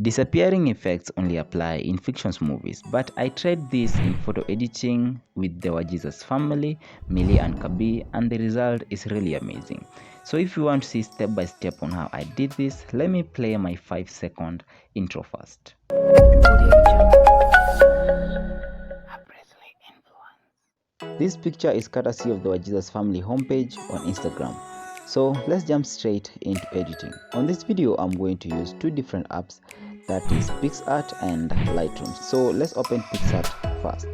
Disappearing effects only apply in fictions movies, but I tried this in photo editing with the Wajesus family, Milly and Kabi, and the result is really amazing. So if you want to see step by step on how I did this, let me play my 5-second intro first. This picture is courtesy of the Wajesus family homepage on Instagram. So let's jump straight into editing. On this video, I'm going to use two different apps, that is PixArt and Lightroom. So let's open PixArt first.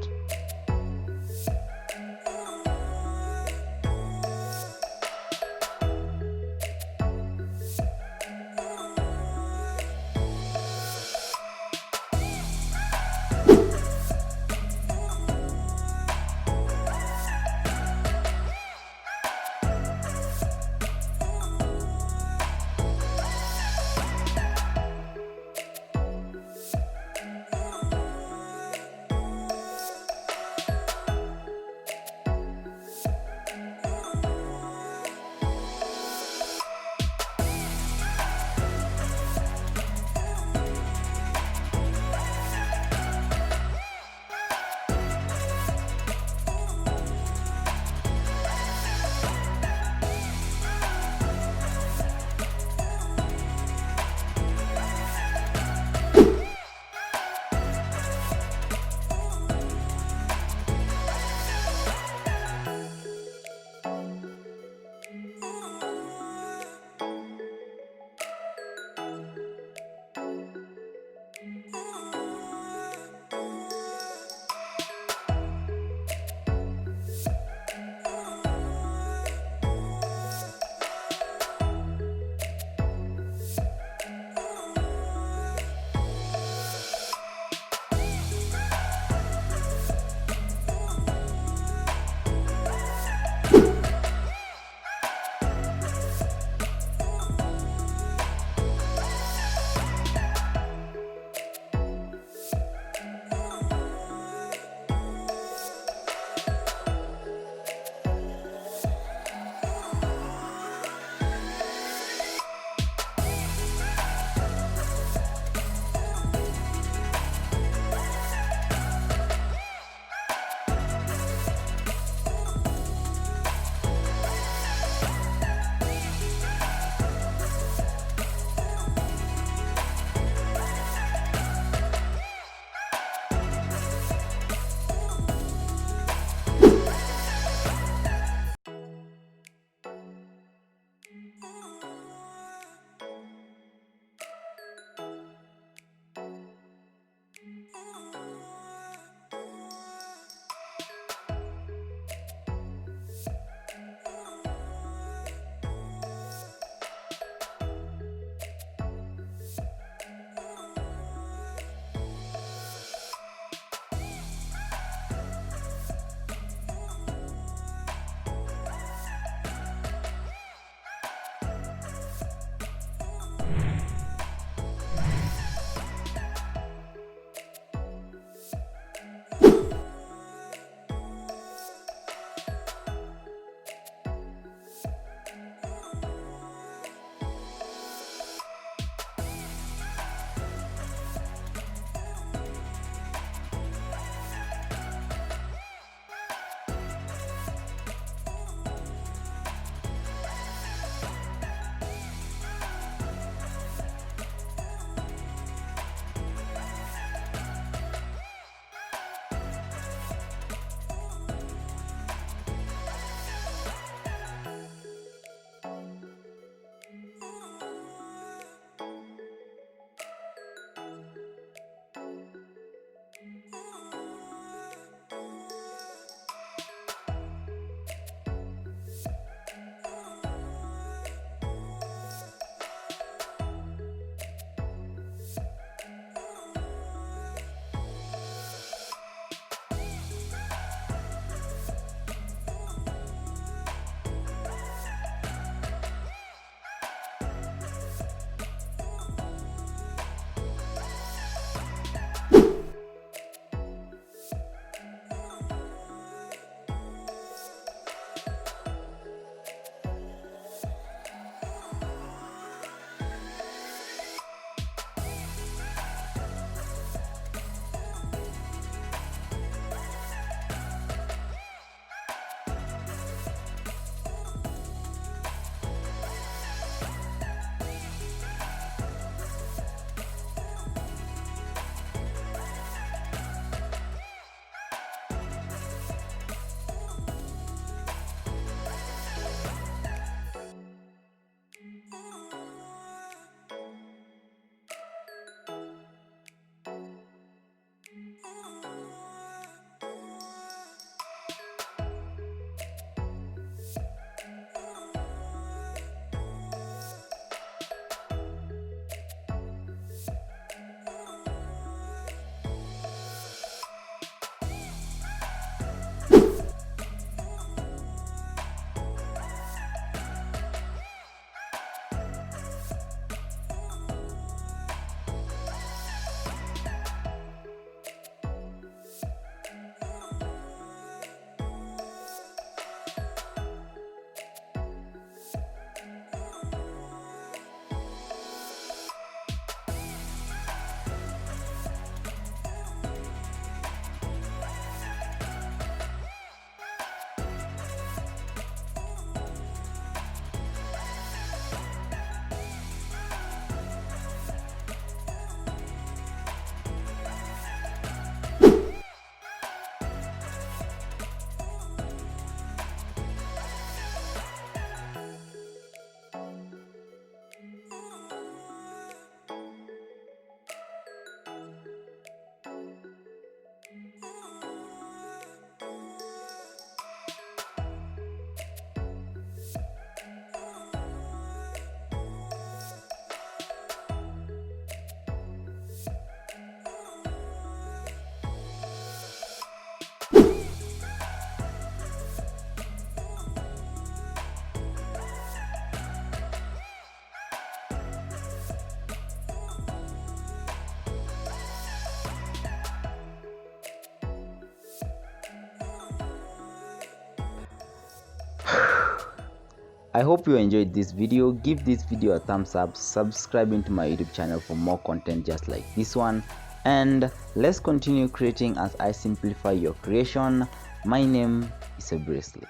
I hope you enjoyed this video. Give this video a thumbs up, subscribing to my YouTube channel for more content just like this one, and let's continue creating as I simplify your creation. My name is Brisley.